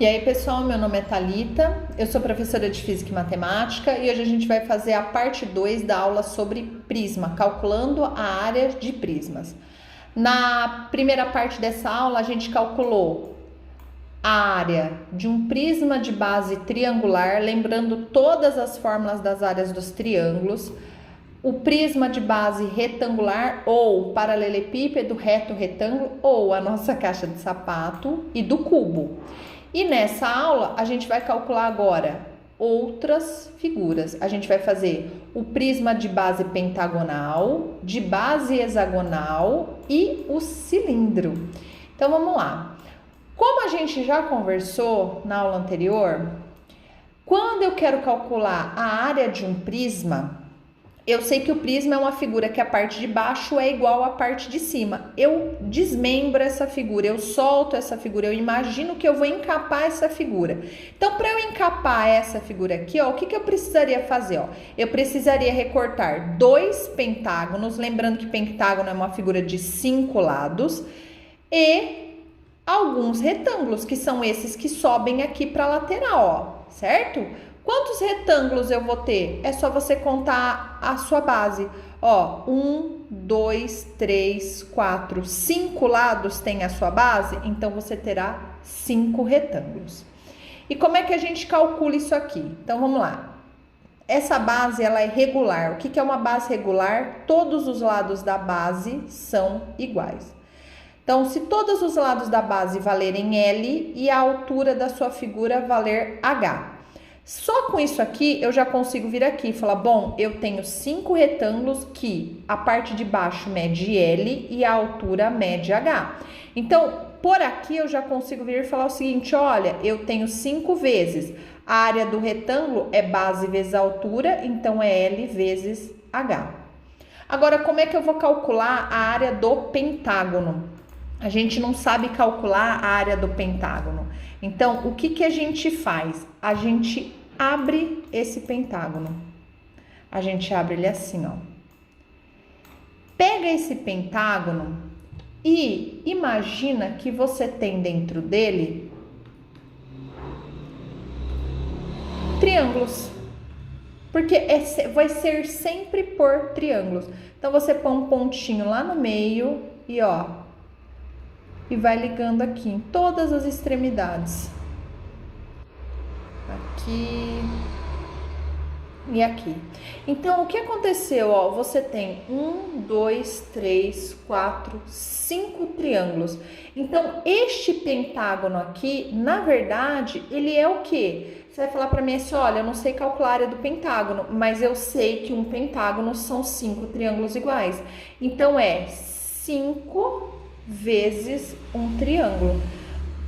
E aí, pessoal, meu nome é Thalita, eu sou professora de Física e Matemática e hoje a gente vai fazer a parte 2 da aula sobre prisma, calculando a área de prismas. Na primeira parte dessa aula, a gente calculou a área de um prisma de base triangular, lembrando todas as fórmulas das áreas dos triângulos, o prisma de base retangular ou paralelepípedo, reto, retângulo ou a nossa caixa de sapato e do cubo. E nessa aula a gente vai calcular agora outras figuras. A gente vai fazer o prisma de base pentagonal, de base hexagonal e o cilindro. Então vamos lá. Como a gente já conversou na aula anterior, quando eu quero calcular a área de um prisma, eu sei que o prisma é uma figura que a parte de baixo é igual à parte de cima. Eu desmembro essa figura, eu solto essa figura, eu imagino que eu vou encapar essa figura. Então, para eu encapar essa figura aqui, ó, o que eu precisaria fazer? Ó? Eu precisaria recortar dois pentágonos, lembrando que pentágono é uma figura de 5 lados, e alguns retângulos, que são esses que sobem aqui para a lateral, ó, certo? Quantos retângulos eu vou ter? É só você contar a sua base. Ó, 1, 2, 3, 4, 5 lados tem a sua base, então você terá 5 retângulos. E como é que a gente calcula isso aqui? Então vamos lá. Essa base ela é regular. O que é uma base regular? Todos os lados da base são iguais. Então, se todos os lados da base valerem L e a altura da sua figura valer H. Só com isso aqui, eu já consigo vir aqui e falar, bom, eu tenho 5 retângulos que a parte de baixo mede L e a altura mede H. Então, por aqui eu já consigo vir e falar o seguinte, olha, eu tenho 5 vezes. A área do retângulo é base vezes altura, então é L vezes H. Agora, como é que eu vou calcular a área do pentágono? A gente não sabe calcular a área do pentágono. Então, o que a gente faz? A gente abre esse pentágono. A gente abre ele assim, ó. Pega esse pentágono e imagina que você tem dentro dele triângulos. Porque vai ser sempre por triângulos. Então, você põe um pontinho lá no meio e ó, e vai ligando aqui em todas as extremidades. Aqui e aqui. Então, o que aconteceu? Ó, você tem 1, 2, 3, 4, 5 triângulos. Então, este pentágono aqui, na verdade, ele é o quê? Você vai falar para mim assim, olha, eu não sei calcular a área do pentágono, mas eu sei que um pentágono são 5 triângulos iguais. Então, é 5 vezes um triângulo.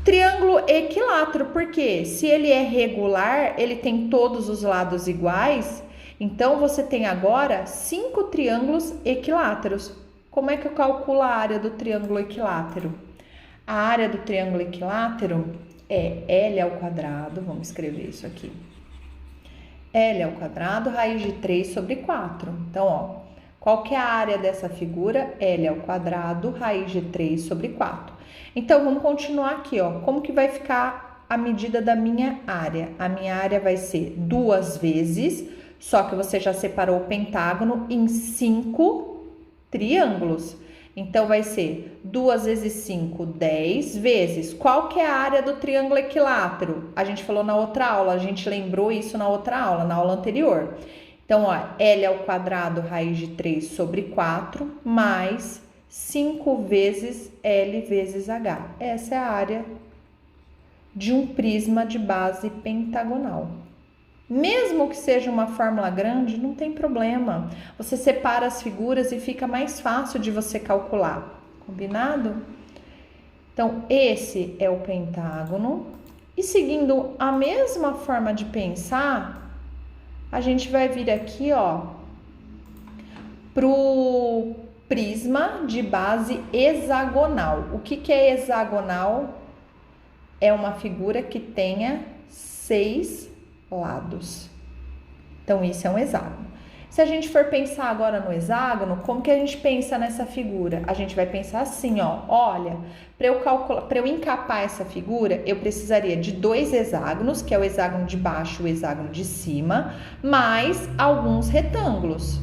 Triângulo equilátero, porque se ele é regular, ele tem todos os lados iguais, então você tem agora 5 triângulos equiláteros. Como é que eu calculo a área do triângulo equilátero? A área do triângulo equilátero é L ao quadrado, vamos escrever isso aqui. L ao quadrado, raiz de 3 sobre 4. Então, ó, qual que é a área dessa figura? L ao quadrado, raiz de 3 sobre 4. Então, vamos continuar aqui, ó. Como que vai ficar a medida da minha área? A minha área vai ser 2 vezes, só que você já separou o pentágono em 5 triângulos. Então, vai ser 2 vezes 5, 10 vezes. Qual que é a área do triângulo equilátero? A gente falou na outra aula, a gente lembrou isso na outra aula, na aula anterior. Então, ó, L ao quadrado, raiz de 3 sobre 4, mais 5 vezes L vezes H. Essa é a área de um prisma de base pentagonal. Mesmo que seja uma fórmula grande, não tem problema. Você separa as figuras e fica mais fácil de você calcular. Combinado? Então, esse é o pentágono. E seguindo a mesma forma de pensar, a gente vai vir aqui, ó, pro prisma de base hexagonal. O que é hexagonal? É uma figura que tenha 6 lados. Então, isso é um hexágono. Se a gente for pensar agora no hexágono, como que a gente pensa nessa figura? A gente vai pensar assim, ó, olha, para eu encapar essa figura, eu precisaria de 2 hexágonos, que é o hexágono de baixo e o hexágono de cima, mais alguns retângulos.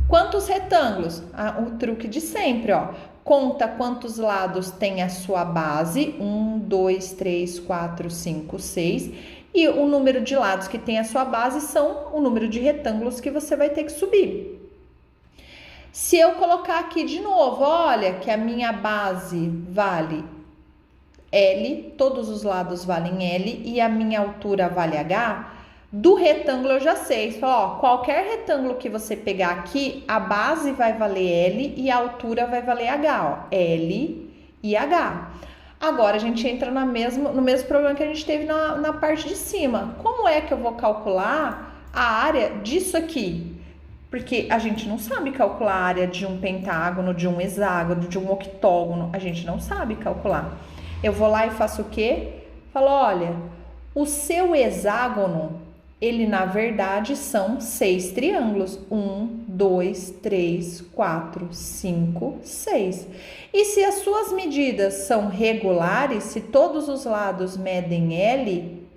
Quantos retângulos? O truque de sempre, ó. Conta quantos lados tem a sua base, 1, 2, 3, 4, 5, 6, e o número de lados que tem a sua base são o número de retângulos que você vai ter que subir. Se eu colocar aqui de novo, olha que a minha base vale L, todos os lados valem L, e a minha altura vale H, do retângulo eu já sei, ó, qualquer retângulo que você pegar aqui, a base vai valer L e a altura vai valer H, ó, L e H. Agora a gente entra no mesmo problema que a gente teve na parte de cima. Como é que eu vou calcular a área disso aqui? Porque a gente não sabe calcular a área de um pentágono, de um hexágono, de um octógono, a gente não sabe calcular. Eu vou lá e faço o quê? Falo, olha, o seu hexágono, ele na verdade são 6 triângulos. 1, 2, 3, 4, 5, 6. E se as suas medidas são regulares, se todos os lados medem L,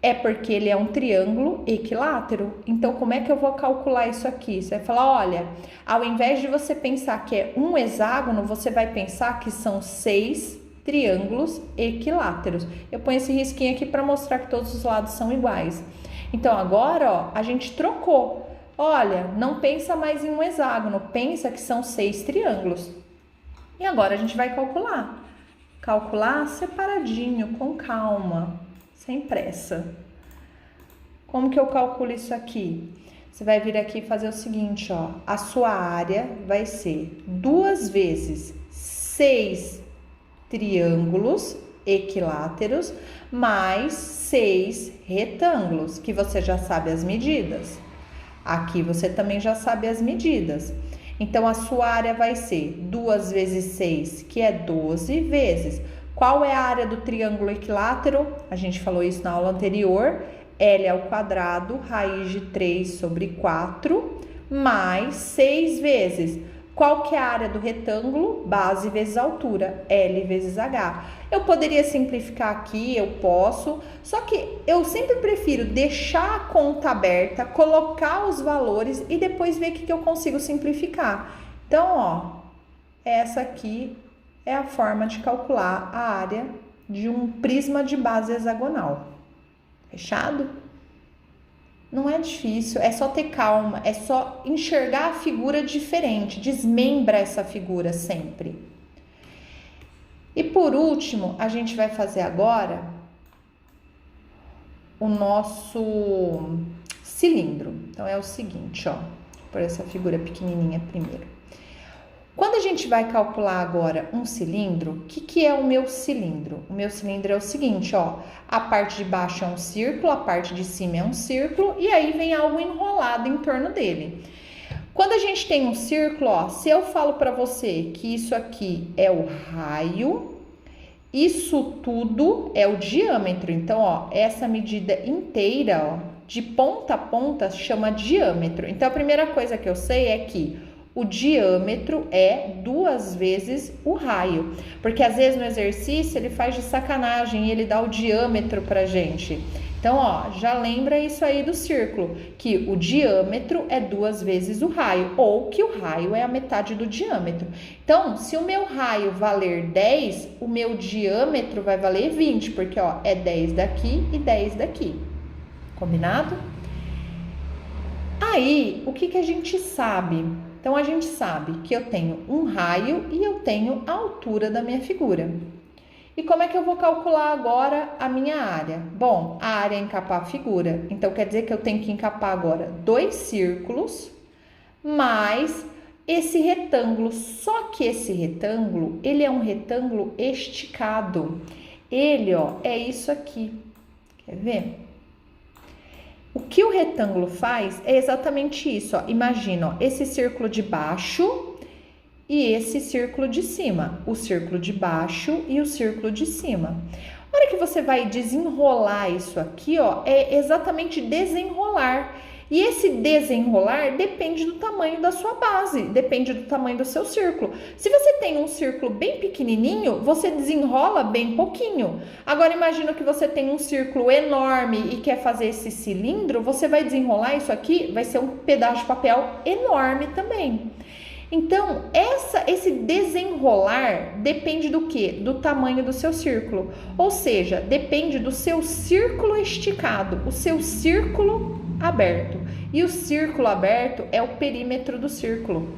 é porque ele é um triângulo equilátero. Então, como é que eu vou calcular isso aqui? Você vai falar, olha, ao invés de você pensar que é um hexágono, você vai pensar que são 6 triângulos equiláteros. Eu ponho esse risquinho aqui para mostrar que todos os lados são iguais. Então, agora, ó, a gente trocou. Olha, não pensa mais em um hexágono, pensa que são 6 triângulos. E agora a gente vai calcular. Calcular separadinho, com calma, sem pressa. Como que eu calculo isso aqui? Você vai vir aqui e fazer o seguinte, ó. A sua área vai ser 2 vezes 6 triângulos equiláteros mais 6 retângulos, que você já sabe as medidas. Aqui você também já sabe as medidas. Então, a sua área vai ser 2 vezes 6, que é 12, vezes. Qual é a área do triângulo equilátero? A gente falou isso na aula anterior. L ao quadrado, raiz de 3 sobre 4, mais 6 vezes. Qual que é a área do retângulo? Base vezes altura, L vezes H. Eu poderia simplificar aqui, eu posso, só que eu sempre prefiro deixar a conta aberta, colocar os valores e depois ver o que eu consigo simplificar. Então, ó, essa aqui é a forma de calcular a área de um prisma de base hexagonal. Fechado? Não é difícil, é só ter calma, é só enxergar a figura diferente, desmembra essa figura sempre. E por último, a gente vai fazer agora o nosso cilindro. Então, é o seguinte, ó, por essa figura pequenininha primeiro. Quando a gente vai calcular agora um cilindro, o que é o meu cilindro? O meu cilindro é o seguinte, ó, a parte de baixo é um círculo, a parte de cima é um círculo e aí vem algo enrolado em torno dele. Quando a gente tem um círculo, ó, se eu falo para você que isso aqui é o raio, isso tudo é o diâmetro. Então, ó, essa medida inteira, ó, de ponta a ponta chama diâmetro. Então, a primeira coisa que eu sei é que o diâmetro é 2 vezes o raio, porque às vezes no exercício ele faz de sacanagem e ele dá o diâmetro pra gente. Então, ó, já lembra isso aí do círculo, que o diâmetro é 2 vezes o raio, ou que o raio é a metade do diâmetro. Então, se o meu raio valer 10, o meu diâmetro vai valer 20, porque, ó, é 10 daqui e 10 daqui. Combinado? Aí, o que a gente sabe? Então, a gente sabe que eu tenho um raio e eu tenho a altura da minha figura. E como é que eu vou calcular agora a minha área? Bom, a área é encapar a figura. Então, quer dizer que eu tenho que encapar agora 2 círculos mais esse retângulo. Só que esse retângulo, ele é um retângulo esticado. Ele, ó, é isso aqui. Quer ver? O que o retângulo faz é exatamente isso, ó. Imagina, ó, esse círculo de baixo e esse círculo de cima. O círculo de baixo e o círculo de cima. A hora que você vai desenrolar isso aqui, ó, é exatamente desenrolar. E esse desenrolar depende do tamanho da sua base, depende do tamanho do seu círculo. Se você tem um círculo bem pequenininho, você desenrola bem pouquinho. Agora imagina que você tem um círculo enorme e quer fazer esse cilindro, você vai desenrolar isso aqui, vai ser um pedaço de papel enorme também. Então, esse desenrolar depende do quê? Do tamanho do seu círculo. Ou seja, depende do seu círculo esticado, o seu círculo aberto. E o círculo aberto é o perímetro do círculo.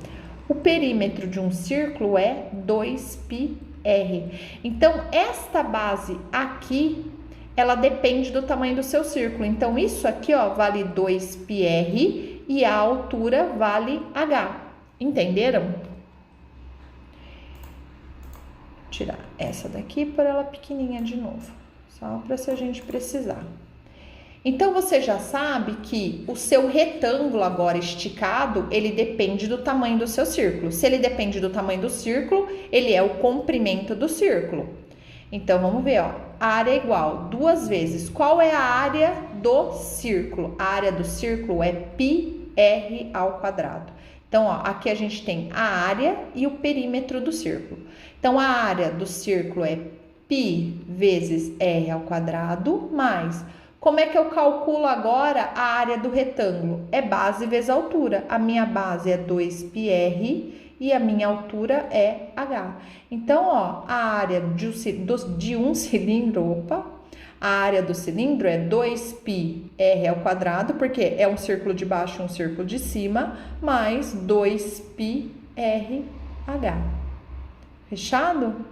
O perímetro de um círculo é 2πr. Então, esta base aqui, ela depende do tamanho do seu círculo. Então, isso aqui, ó, vale 2πr e a altura vale h. Entenderam? Vou tirar essa daqui por ela pequenininha de novo, só para se a gente precisar. Então, você já sabe que o seu retângulo agora esticado, ele depende do tamanho do seu círculo. Se ele depende do tamanho do círculo, ele é o comprimento do círculo. Então, vamos ver, ó. A área é igual, 2 vezes. Qual é a área do círculo? A área do círculo é πr ao quadrado. Então, ó, aqui a gente tem a área e o perímetro do círculo. Então, a área do círculo é π vezes r ao quadrado, mais... Como é que eu calculo agora a área do retângulo? É base vezes altura. A minha base é 2πr e a minha altura é h. Então, ó, a área de um cilindro, a área do cilindro é 2πr ao quadrado, porque é um círculo de baixo e um círculo de cima, mais 2πrh. Fechado?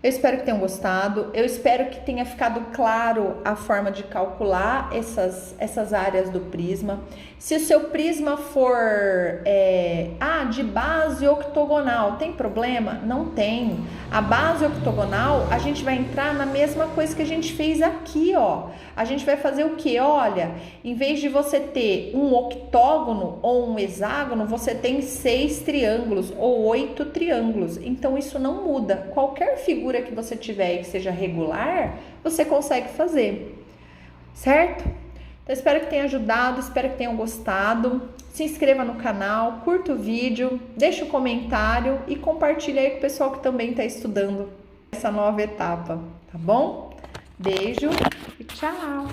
Eu espero que tenham gostado, eu espero que tenha ficado claro a forma de calcular essas áreas do prisma. Se o seu prisma for de base octogonal, tem problema? Não tem. A base octogonal, a gente vai entrar na mesma coisa que a gente fez aqui, ó. A gente vai fazer o quê? Olha, em vez de você ter um octógono ou um hexágono, você tem 6 triângulos ou 8 triângulos. Então, isso não muda. Qualquer figura que você tiver e que seja regular, você consegue fazer, certo? Então, espero que tenha ajudado, espero que tenham gostado. Se inscreva no canal, curta o vídeo, deixa um comentário e compartilha aí com o pessoal que também está estudando essa nova etapa, tá bom? Beijo e tchau!